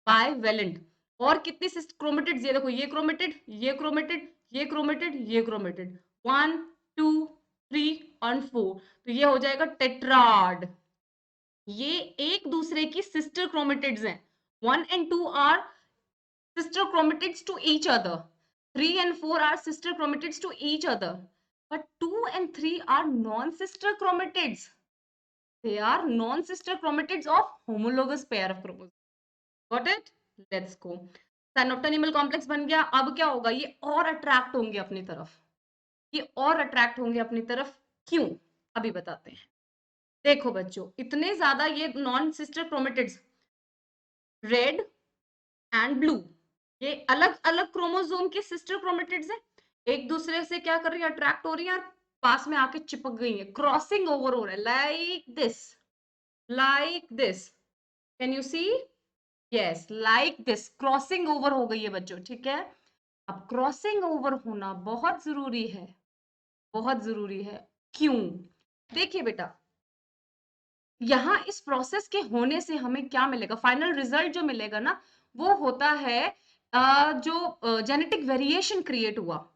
Speaker 1: बाइवेलेंट। और कितनी क्रोमेटिड्स, ये देखो ये क्रोमेटिड, ये क्रोमेटिड, ये क्रोमेटिड, ये क्रोमेटिड, 1 2 3 और 4, तो ये हो जाएगा टेट्राड। ये एक दूसरे की सिस्टर क्रोमेटिड्स हैं। 1 and 2 are sister chromatids to each other. 3 and 4 are sister chromatids to each other. But 2 and 3 are non-sister chromatids. They are non-sister chromatids of homologous pair of chromosomes. Got it? Let's go. Synaptonymal complex बन गया। अब क्या होगा, ये और attract होंगे अपनी तरफ। ये और अट्रैक्ट होंगे अपनी तरफ। क्यों, अभी बताते हैं। देखो बच्चों, इतने ज्यादा ये non sister chromatids, red and blue, ये अलग अलग क्रोमोसोम के सिस्टर क्रोमेटिड्स हैं। एक दूसरे से क्या कर रही है, अट्रैक्ट हो रही है और पास में आके चिपक गई है, क्रॉसिंग ओवर हो रहा है, like this. Can you see? Yes, like this, crossing over हो गई है बच्चों। ठीक है, अब क्रॉसिंग ओवर होना बहुत जरूरी है, बहुत जरूरी है। क्यों? देखिए बेटा, यहाँ इस प्रोसेस के होने से हमें क्या मिलेगा, फाइनल रिजल्ट जो मिलेगा ना, वो होता है जो जेनेटिक वेरिएशन क्रिएट हुआ।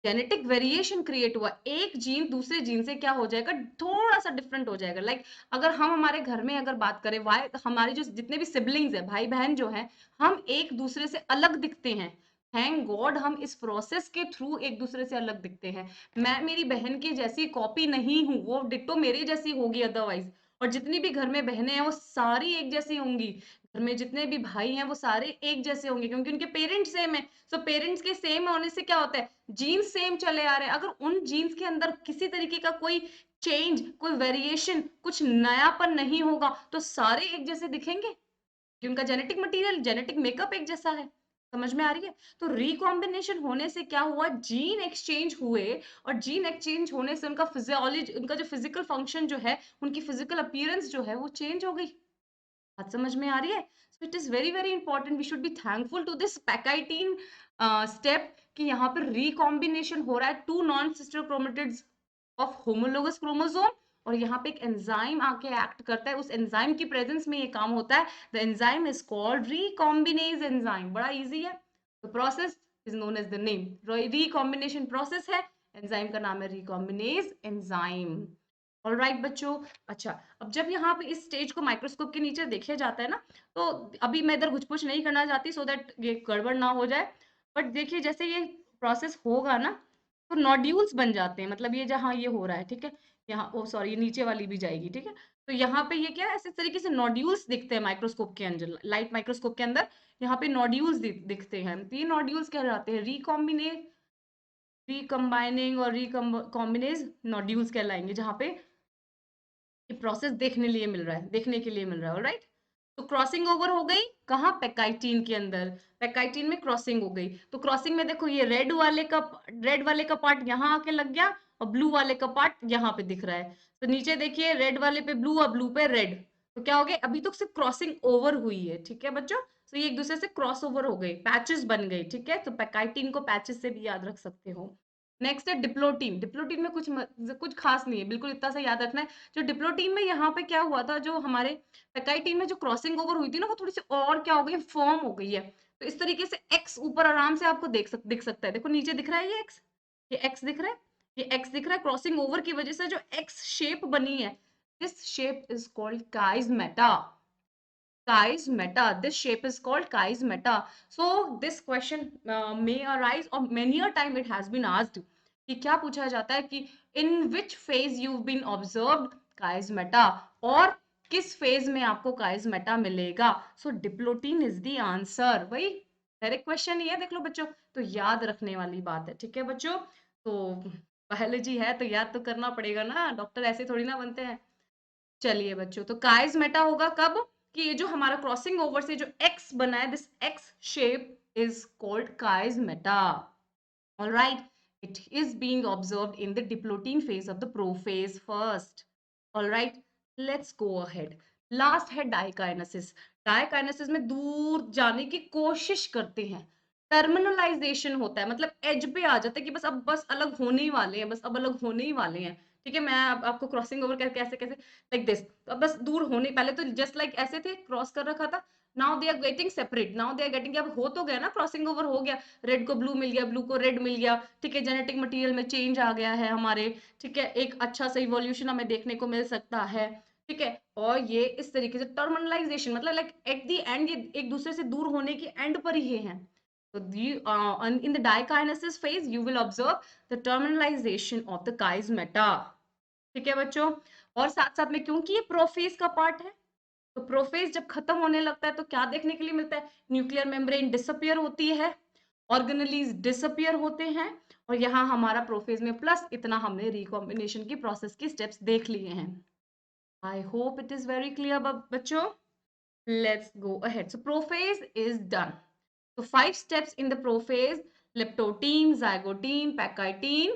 Speaker 1: जेनेटिक वेरिएशन क्रिएट हुआ, एक जीन दूसरे जीन से क्या हो जाएगा, थोड़ा सा डिफरेंट हो जाएगा। लाइक अगर हम हमारे घर में अगर बात करें, वाई हमारे जो जितने भी सिबलिंग्स है, भाई बहन जो हैं, हम एक दूसरे से अलग दिखते हैं। थैंक गॉड हम इस प्रोसेस के थ्रू एक दूसरे से अलग दिखते हैं। मैं मेरी बहन की जैसी कॉपी नहीं हूँ, वो डिट्टो मेरे जैसी होगी अदरवाइज। और जितनी भी घर में बहनें हैं वो सारी एक जैसी होंगी। घर में जितने भी भाई हैं वो सारे एक जैसे होंगे, क्योंकि उनके पेरेंट्स सेम है। सो पेरेंट्स के सेम होने से क्या होता है, जीन्स सेम चले आ रहे हैं। अगर उन जीन्स के अंदर किसी तरीके का कोई चेंज, कोई वेरिएशन, कुछ नयापन नहीं होगा तो सारे एक जैसे दिखेंगे, कि उनका जेनेटिक मटेरियल, जेनेटिक मेकअप एक जैसा है। समझ में आ रही है? तो रिकॉम्बिनेशन होने से क्या हुआ, जीन एक्सचेंज हुए, और जीन एक्सचेंज होने से उनका फिजियोलॉजी, उनका जो फिजिकल फंक्शन जो है, उनकी फिजिकल अपीयरेंस जो है वो चेंज हो गई। बात समझ में आ रही है? So it is very very important, we should be thankful to this pachytene step, कि यहाँ पर रिकॉम्बिनेशन हो रहा है to non sister chromatids of homologous chromosome, और यहाँ पे एक एंजाइम आके एक्ट करता है। उस एंजाइम की प्रेजेंस में ये काम होता है। The enzyme is called recombinase enzyme. बड़ा इजी है, the process is known as the name, recombination process है, एंजाइम का नाम है रिकॉम्बिनेज एंजाइम। ऑलराइट बच्चों। अच्छा, अब जब यहाँ पे इस स्टेज को माइक्रोस्कोप के नीचे देखा जाता है ना, तो अभी मैं इधर कुछ नहीं करना चाहती सो दैट ये गड़बड़ ना हो जाए। बट देखिए जैसे ये प्रोसेस होगा ना, तो नोड्यूल्स बन जाते हैं। मतलब ये जहाँ ये हो रहा है, ठीक है, यहाँ ओ सॉरी ये नीचे वाली भी जाएगी, ठीक है। तो यहाँ पे ये क्या है, ऐसे तरीके से नोड्यूल्स दिखते हैं माइक्रोस्कोप के अंदर, लाइट माइक्रोस्कोप के अंदर यहाँ पे नोड्यूल्स दिखते हैं। तो ये नोड्यूल्स क्या कहलाते हैं, रिकम्बाइनिंग और रिकॉम्बिनेज नोड्यूल्स कहलाएंगे, जहाँ पे ये प्रोसेस देखने लिए मिल रहा है, देखने के लिए मिल रहा है। ऑलराइट, तो क्रॉसिंग ओवर हो गई कहाँ, पैकाइटीन के अंदर। पैकाइटीन में क्रॉसिंग हो गई, तो क्रॉसिंग में देखो ये रेड वाले का पार्ट यहाँ आके लग गया, और ब्लू वाले का पार्ट यहाँ पे दिख रहा है। तो नीचे देखिए रेड वाले पे ब्लू और ब्लू पे रेड, तो क्या हो गया, अभी तो सिर्फ क्रॉसिंग ओवर हुई है। ठीक है बच्चों, तो ये एक दूसरे से क्रॉस ओवर हो गई, पैचेस बन गई। ठीक है, तो पैकाइटीन को पैचेस से भी याद रख सकते हो। नेक्स्ट है डिप्लोटीन। डिप्लोटीन में कुछ खास नहीं है, बिल्कुल इतना सा याद रखना है। जो डिप्लोटीन में यहाँ पे क्या हुआ था, जो हमारे पैकाइटीन में जो क्रॉसिंग ओवर हुई थी ना, वो थोड़ी सी और क्या हो गई, फॉर्म हो गई है। तो इस तरीके से एक्स ऊपर आराम से आपको दिख सकता है। देखो नीचे दिख रहा है ये एक्स, ये एक्स दिख रहा है, ये एक्स दिख रहा है। क्रॉसिंग ओवर की वजह से जो एक्स शेप बनी है, this shape is called chiasmata. Chi This shape is called chi. So this question may arise, or many a time it has been asked, कि क्या पूछा जाता है कि in which phase you've been observed chi, और किस phase में आपको chi मिलेगा। सो डिप्लोटीन इज द आंसर। वही डायरेक्ट क्वेश्चन ही है, देख लो बच्चों, तो याद रखने वाली बात है। ठीक है बच्चों, तो बायोलॉजी है तो याद तो करना पड़ेगा ना, डॉक्टर ऐसे थोड़ी ना बनते हैं। चलिए बच्चों, तो काइजमेटा होगा कब, कि ये जो हमारा क्रॉसिंग ओवर से जो एक्स बना है, this X shape is called chiasmata. Alright, it is being observed in the diplotin phase of the prophase first. Alright, let's go ahead. Last है डाइकाइनेसिस। डाइकाइनेसिस में दूर जाने की कोशिश करते हैं, टर्मिनलाइजेशन होता है, मतलब एज पे आ जाता है कि बस अलग होने ही वाले हैं, बस अब अलग होने ही वाले हैं। ठीक है, मैं अब आपको क्रॉसिंग ओवर कैसे कैसे लाइक दिस, तो अब बस दूर होने, पहले तो जस्ट लाइक ऐसे थे, क्रॉस कर रखा था, now they are getting separate, now they are getting, अब हो तो गया ना, क्रॉसिंग ओवर हो गया, रेड को ब्लू मिल गया, ब्लू को रेड मिल गया। ठीक है, जेनेटिक मटेरियल में चेंज आ गया है हमारे। ठीक है, एक अच्छा सा इवोल्यूशन हमें देखने को मिल सकता है। ठीक है, और ये इस तरीके से टर्मिनलाइजेशन मतलब लाइक एट द एंड ये एक दूसरे से दूर होने के एंड पर ही हैं। So in the dikinesis phase, you will observe the terminalization of the chi-meta. ठीक है बच्चों, और साथ साथ में क्योंकि ये प्रोफेज का पार्ट है, तो प्रोफेज जब खत्म होने लगता है तो क्या देखने के लिए मिलता है, न्यूक्लियर मेम्ब्रेन डिसअपियर होती है, ऑर्गेनेलीज डिसअपियर होते हैं, और यहाँ हमारा प्रोफेज में प्लस इतना हमने रिकॉम्बिनेशन की प्रोसेस की स्टेप्स देख लिए हैं। आई hope it is very clear बच्चों। Let's go ahead. So prophase is done. So 5 steps in the prophase: leptotene, zygotene, pachytene,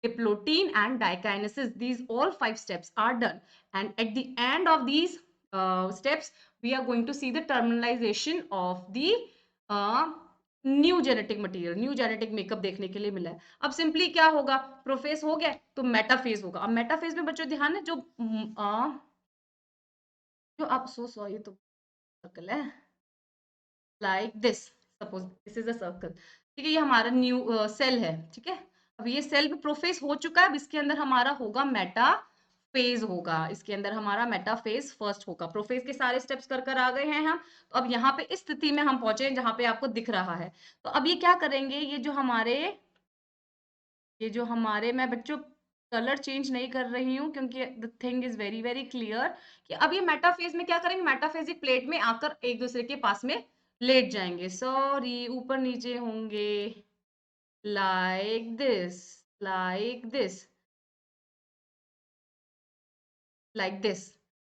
Speaker 1: diplotin, and dikinesis. These all 5 steps are done. And at the end of these steps, we are going to see the terminalization of the new genetic material, new genetic makeup देखने के लिए मिला है। अब simply क्या होगा, prophase हो गया तो मेटाफेज होगा। अब मेटाफेज में बच्चों ध्यान है, जो आप सो सॉरी तो सर्कल है like this, suppose this is a circle. ठीक है, ये हमारा न्यू सेल है। ठीक है, अब ये सेल भी प्रोफेज हो चुका है, अब इसके अंदर हमारा होगा मेटा फेज होगा, इसके अंदर हमारा मेटाफेज फर्स्ट होगा। प्रोफेज के सारे स्टेप्स कर कर आ गए हैं हम, तो अब यहाँ पे इस स्थिति में हम पहुंचे जहां पे आपको दिख रहा है। तो अब ये क्या करेंगे, ये जो हमारे मैं बच्चों कलर चेंज नहीं कर रही हूँ क्योंकि the thing is very very clear कि अब ये मेटाफेज में क्या करेंगे, मेटाफेजिक प्लेट में आकर एक दूसरे के पास में लेट जाएंगे, सॉरी ऊपर नीचे होंगे, like this, like this, like this.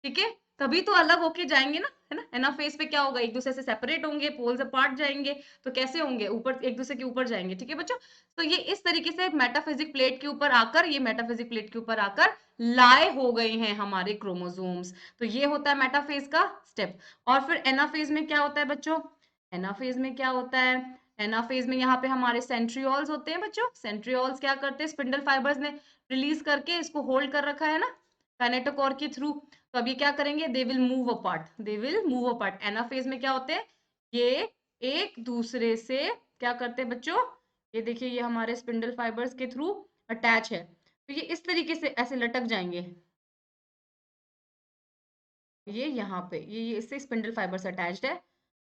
Speaker 1: ठीक है, तभी तो अलग होके जाएंगे ना, है ना। एनाफेज पे क्या होगा, एक दूसरे से सेपरेट होंगे, पोल्स अपार्ट जाएंगे, तो कैसे होंगे, ऊपर एक दूसरे के ऊपर जाएंगे। ठीक है बच्चों, तो ये इस तरीके से मेटाफिजिक प्लेट के ऊपर आकर, ये मेटाफिजिक प्लेट के ऊपर आकर लाए हो गए हैं हमारे क्रोमोसोम्स। तो ये होता है मेटाफेज का स्टेप। और फिर एनाफेज में क्या होता है बच्चों, एनाफेज में क्या होता है, एनाफेज में यहाँ पे हमारे सेंट्रियोल्स होते हैं बच्चों। सेंट्रियोल्स क्या करते हैं, स्पिंडल फाइबर्स ने रिलीज करके इसको होल्ड कर रखा है ना काइनेटोकोर के थ्रू। तो अब ये क्या करेंगे, दे will move apart, they will move apart. Anaphase में क्या होते हैं, ये एक दूसरे से क्या करते हैं बच्चों, ये देखिए ये हमारे स्पिंडल फाइबर्स के थ्रू अटैच है, तो ये इस तरीके से ऐसे लटक जाएंगे, ये यहाँ पे ये इससे स्पिंडल फाइबर से अटैच्ड है,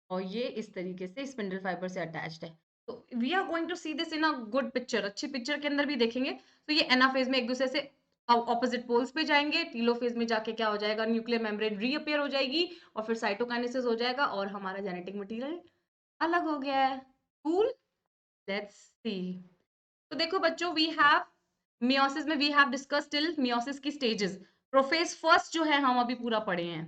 Speaker 1: और ये इस तरीके से स्पिंडल फाइबर से अटैच्ड है। तो we are going to see this in a good picture, अच्छी पिक्चर के अंदर भी देखेंगे। तो ये एनाफेज में एक दूसरे से ऑपोजिट पोल्स पे जाएंगे, टीलोफेज में जाके क्या हो जाएगा, न्यूक्लियर मेम्ब्रेन रीअपियर हो जाएगी, और फिर साइटोकाइनेसिस हो जाएगा, और हमारा जेनेटिक मटेरियल अलग हो गया है। Cool, let's see. तो देखो बच्चों, वी हैव मियोसिस में we have discuss till meiosis की स्टेजेस। प्रोफेज फर्स्ट जो है हम अभी पूरा पढ़े हैं।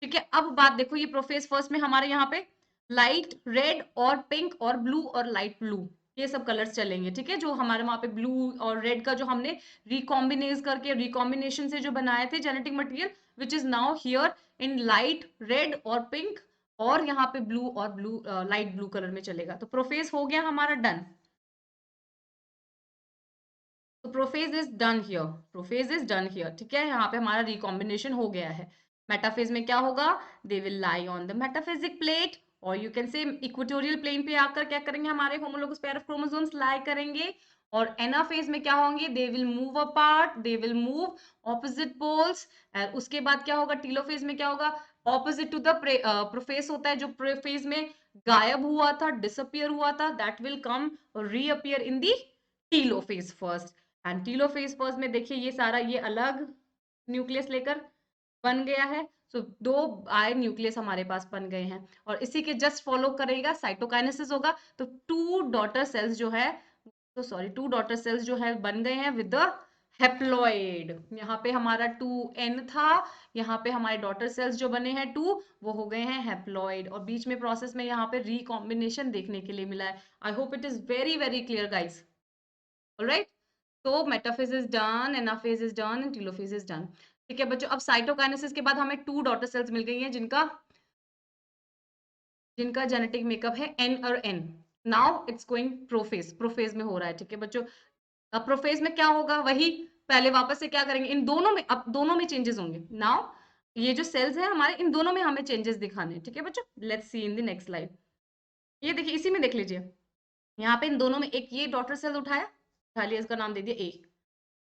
Speaker 1: ठीक है, अब बात देखो, ये प्रोफेज फर्स्ट में हमारे यहाँ पे लाइट रेड और पिंक और ब्लू और लाइट ब्लू, ये सब कलर्स चलेंगे। ठीक है, जो हमारे वहां पे ब्लू और रेड का जो हमने रिकॉम्बिनेज करके रिकॉम्बिनेशन से जो बनाए थे genetic material, which is now here in light red और पिंक, और यहाँ पे ब्लू और ब्लू लाइट ब्लू कलर में चलेगा। तो प्रोफेज हो गया हमारा डन। तो prophase is done here, prophase is done here. ठीक है, यहाँ पे हमारा रिकॉम्बिनेशन हो गया है। मेटाफेज में क्या होगा, they will lie on the metaphysic plate, और you can say equatorial plane पे आकर क्या करेंगे, हमारे homologous pair of chromosomes lie करेंगे। और एनाफेज में क्या होंगे, they will move apart, they will move opposite poles. उसके बाद क्या होगा, टीलोफेज में क्या होगा, ऑपोजिट टू द प्रोफेज होता है, जो प्रोफेज में गायब हुआ था, डिसअपियर हुआ था, that will come reappear in the telophase first. And telophase first में देखिए ये सारा ये अलग न्यूक्लियस लेकर बन गया है। सो दो आय न्यूक्लियस हमारे पास बन गए हैं, और इसी के जस्ट फॉलो करेगा साइटोकाइनेसिस होगा। तो टू डॉटर सेल्स जो है, तो सॉरी टू डॉटर सेल्स जो है बन गए हैं विद द हेप्लॉइड। यहाँ पे हमारा 2n था, यहाँ पे हमारे डॉटर सेल्स जो बने हैं 2, वो हो गए हैं हेप्लॉइड, और बीच में प्रोसेस में यहाँ पे रिकॉम्बिनेशन देखने के लिए मिला है। I hope it is very very clear guys. Alright, तो metaphase is done, anaphase is done and telophase is done. ठीक है बच्चों, अब साइटोकाइनेसिस के बाद हमें 2 डॉटर सेल्स मिल गई हैं जिनका जिनका जेनेटिक मेकअप है n और n। Now it's going prophase, prophase में हो रहा है, ठीक है बच्चों। अब प्रोफेज में क्या होगा, वही पहले वापस से क्या करेंगे, इन दोनों में, अब दोनों में चेंजेस होंगे। नाउ ये जो सेल्स है हमारे, इन दोनों में हमें चेंजेस दिखाने हैं, ठीक है बच्चों। Let's C in the next slide. ये देखिए, इसी में देख लीजिए, यहाँ पे इन दोनों में एक ये डॉटर सेल उठा लिया, इसका नाम दे दिया A.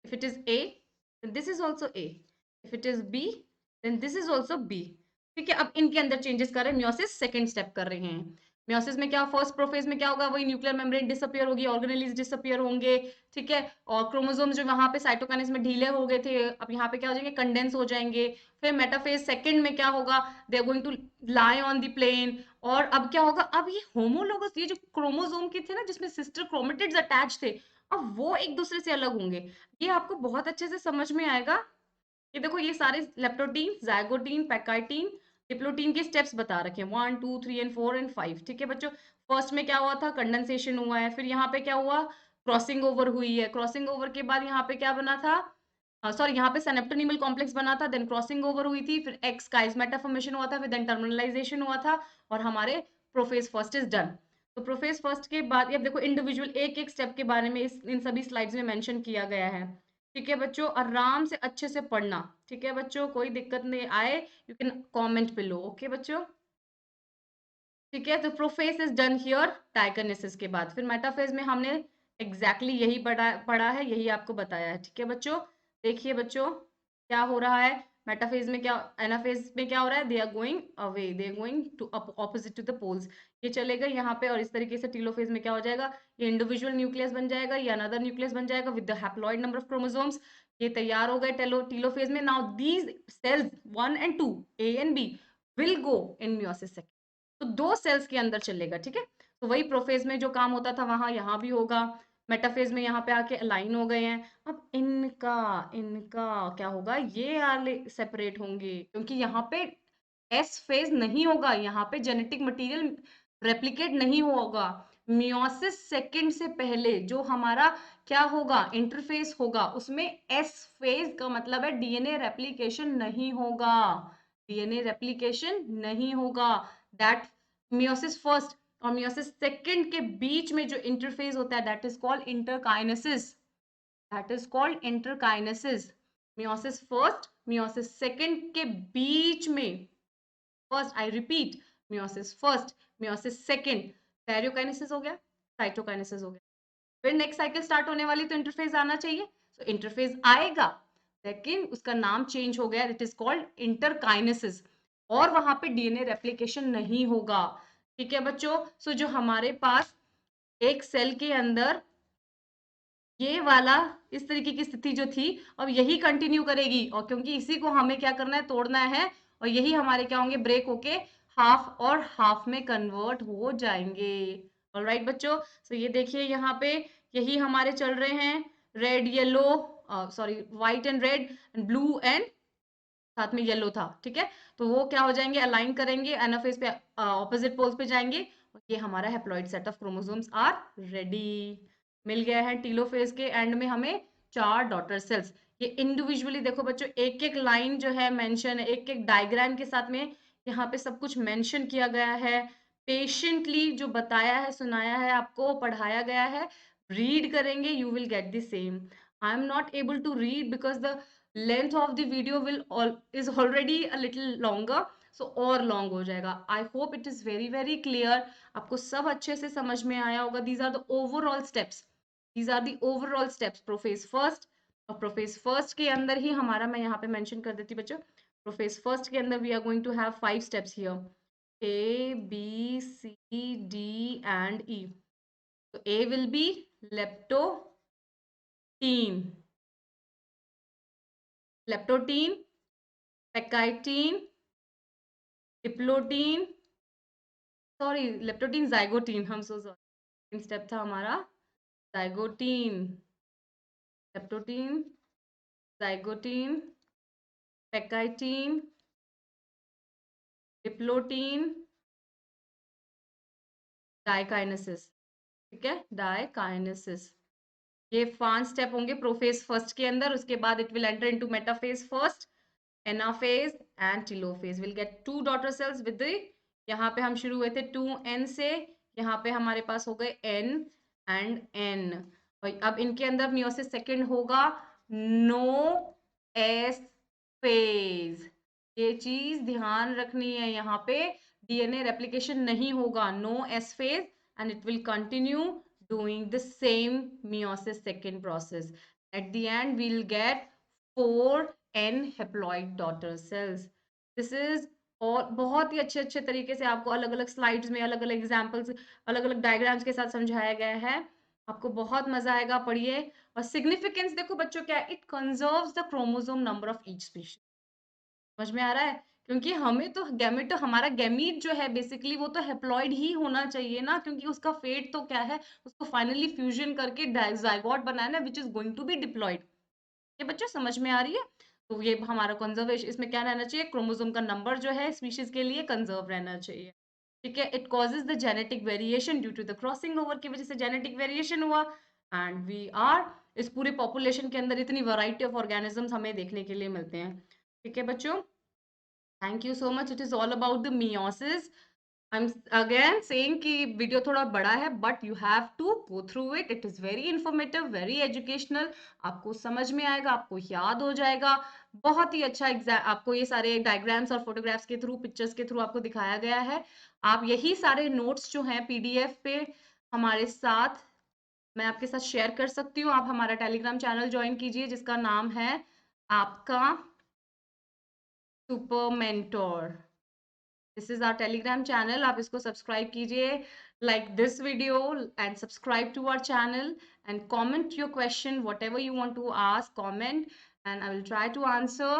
Speaker 1: If it is A, then this is also A. If it is B, then this is also B. ठीक है, अब इनके अंदर चेंजेस कर रहे हैं, मियोसिस सेकंड स्टेप कर रहे हैं। मियोसिस में क्या, फर्स्ट प्रोफेज में क्या होगा, वही न्यूक्लियर मेम्ब्रेन डिसअपियर होगी, ऑर्गेनेल्स डिसअपियर होंगे, ठीक है, और क्रोमोसोम्स जो वहां पे साइटोकाइनेस में ढीले हो गए थे, अब यहाँ पे क्या हो जाएंगे, कंडेंस हो जाएंगे। फिर मेटाफेज सेकंड में क्या होगा, they are going to lie on the plane. और अब क्या होगा, अब ये होमोलोगस, ये जो क्रोमोसोम के थे ना जिसमें सिस्टर क्रोमेटिड्स अटैच थे, अब वो एक दूसरे से अलग होंगे। ये आपको बहुत अच्छे से समझ में आएगा। ये देखो, ये सारे लेप्टोटीन, जाइगोटीन, पैकाइटीन, डिप्लोटीन के स्टेप्स बता रखे हैं, 1 2 3 एंड 4 एंड 5, ठीक है बच्चों। फर्स्ट में क्या हुआ था, कंडेंसेशन हुआ है, फिर यहाँ पे क्या हुआ, क्रॉसिंग ओवर हुई है, क्रॉसिंग ओवर के बाद यहाँ पे क्या बना था, सॉरी यहाँ पे सेनेप्टोनीमल कॉम्प्लेक्स बना था, देन क्रॉसिंग ओवर हुई थी, फिर एक्स काइजमेटा फॉर्मेशन हुआ था, फिर देन टर्मिनलाइजेशन हुआ था, और हमारे प्रोफेज फर्स्ट इज डन। तो प्रोफेज फर्स्ट के बाद अब देखो, इंडिविजुअल एक एक स्टेप के बारे में इन सभी स्लाइड्स में मेंशन किया गया है, ठीक है बच्चों। आराम से अच्छे से पढ़ना, ठीक है बच्चों, कोई दिक्कत नहीं आए you can comment below, okay बच्चों, ठीक है। तो प्रोफेज इज डन हियर डायकनेसिस के बाद, फिर मेटाफेज में हमने यही पढ़ा है, यही आपको बताया है, ठीक है बच्चों। देखिए बच्चों, क्या हो रहा है मेटाफेज में, क्या एनाफेज में क्या हो रहा है, they are going away, they are going to opposite to the poles, ये चले गए यहाँ पे, और इस तरीके से टीलोफेज में क्या हो जाएगा, ये इंडिविजुअल न्यूक्लियस बन जाएगा, ये अनदर न्यूक्लियस बन जाएगा with the haploid number of chromosomes. ये तैयार हो गए टीलोफेज में। Now these cells 1 and 2, A and B, will go in meiosis, तो दो सेल्स के अंदर चलेगा, ठीक है। तो वही प्रोफेज में जो काम होता था वहां यहाँ भी होगा, मेटाफेज में यहाँ पे आके अलाइन हो गए हैं। अब इनका इनका क्या होगा, ये वाले सेपरेट होंगे, क्योंकि यहाँ पे एस फेज नहीं होगा, यहाँ पे जेनेटिक मटेरियल रेप्लिकेट नहीं होगा। मियोसिस सेकंड से पहले जो हमारा क्या होगा, इंटरफेस होगा, उसमें एस फेज का मतलब है डीएनए रेप्लिकेशन नहीं होगा, डीएनए रेप्लिकेशन नहीं होगा। दैट मियोसिस फर्स्ट और मियोसिस सेकंड के बीच में जो इंटरफेस होता है, that is called interkinesis, that is called interkinesis. Meiosis first meiosis second के बीच में, first I repeat, meiosis first meiosis second, karyokinesis हो गया, साइटोकाइनेसिस हो गया, फिर नेक्स्ट साइकिल स्टार्ट होने वाली, तो इंटरफेस आना चाहिए, तो इंटरफेस आएगा, लेकिन उसका नाम चेंज हो गया, इट इज कॉल्ड इंटरकाइनेसिस, और वहां पे डीएनए रेप्लिकेशन नहीं होगा, ठीक है बच्चों। सो जो हमारे पास एक सेल के अंदर ये वाला इस तरीके की स्थिति जो थी, अब यही कंटिन्यू करेगी, और क्योंकि इसी को हमें क्या करना है, तोड़ना है, और यही हमारे क्या होंगे, ब्रेक होके हाफ और हाफ में कन्वर्ट हो जाएंगे। ऑलराइट बच्चों, तो ये देखिए यहाँ पे यही हमारे चल रहे हैं, red yellow, sorry white and red, blue and साथ में येलो था, ठीक है। तो वो क्या हो जाएंगे, अलाइन करेंगे, एनाफेज पे ऑपोजिट पोल्स पे जाएंगे, ये हमारा haploid set of chromosomes are ready. मिल गया है टीलोफेज के एंड में हमें 4 डॉटर सेल्स। ये इंडिविजुअली देखो बच्चों, एक एक लाइन जो है मेंशन, एक एक डायग्राम के साथ में यहाँ पे सब कुछ मेंशन किया गया है, पेशेंटली जो बताया है, सुनाया है, आपको पढ़ाया गया है, रीड करेंगे, you will get the same. I am not able to read because the length of the video is already a little longer, so और long हो जाएगा। I hope it is very very clear, आपको सब अच्छे से समझ में आया होगा। These are the overall steps, these are the overall steps, prophase first, और प्रोफेज फर्स्ट के अंदर ही हमारा, मैं यहाँ पे मेंशन कर देती बच्चों, प्रोफेज फर्स्ट के अंदर we are going to have 5 steps here, A B C D and E। तो A will be leptotene, leptotene, pachytene, diplotene, sorry leptotene zygotene, हम सो सॉरी, स्टेप था हमारा zygotene, leptotene, zygotene, pachytene, diplotene, diakinesis, ठीक है, diakinesis. ये 5 step होंगे prophase first के अंदर, उसके बाद it will enter into metaphase first, anaphase and telophase, will get 2 daughter sales with, यहाँ पे हम शुरू हुए थे 2n से, यहाँ पे हमारे पास हो गए N एंड N। और अब इनके अंदर मियोसिस सेकेंड होगा, नो एस फेज। ये चीज ध्यान रखनी है, यहाँ पे डीएनए रेप्लिकेशन नहीं होगा, no S phase, and it will continue doing the same meiosis second process. At the end, we'll get 4n haploid daughter cells. This is, और बहुत ही अच्छे अच्छे तरीके से आपको अलग अलग स्लाइड्स में अलग अलग एग्जाम्पल्स, अलग अलग डायग्राम्स के साथ समझाया गया है। आपको बहुत मजा आएगा, पढ़िए। और सिग्निफिकेंस देखो बच्चों क्या है, it conserves the chromosome number of each species. समझ में आ रहा है? क्योंकि हमें तो गैमेट, तो हमारा गैमीट जो है बेसिकली वो तो हेप्लॉइड ही होना चाहिए ना, क्योंकि उसका फेट तो क्या है, उसको फाइनली फ्यूजन करके जाइगोट बनाना, which is going to be diploid. ये बच्चों समझ में आ रही है? तो ये हमारा कंजर्वेशन, इसमें क्या रहना चाहिए, क्रोमोसोम का नंबर जो है स्पीशीज के लिए कंजर्व रहना चाहिए। ठीक है, it causes the genetic variation due to the crossing over की वजह से जेनेटिक वेरिएशन हुआ, एंड वी आर, इस पूरे पॉपुलेशन के अंदर इतनी वैरायटी ऑफ ऑर्गेनिजम्स हमें देखने के लिए मिलते हैं। ठीक है बच्चों, thank you so much. It is all about the meiosis. I am again saying कि वीडियो थोड़ा बड़ा है, but you have to go through it. It is very informative, very educational. आपको समझ में आएगा, आपको याद हो जाएगा। बहुत ही अच्छा एग्जाम, आपको ये सारे डायग्राम्स और फोटोग्राफ्स के थ्रू, पिक्चर्स के थ्रू आपको दिखाया गया है। आप यही सारे नोट्स जो हैं पीडीएफ पे हमारे साथ, मैं आपके साथ शेयर कर सकती हूँ। आप हमारा टेलीग्राम चैनल ज्वाइन कीजिए, जिसका नाम है आपका super mentor. This is our Telegram channel, आप इसको सब्सक्राइब कीजिए, like this video and subscribe to our channel, and comment your question, whatever you want to ask, comment, and I will try to answer.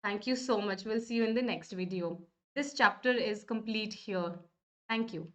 Speaker 1: Thank you so much. We'll see you in the next video. This chapter is complete here. Thank you.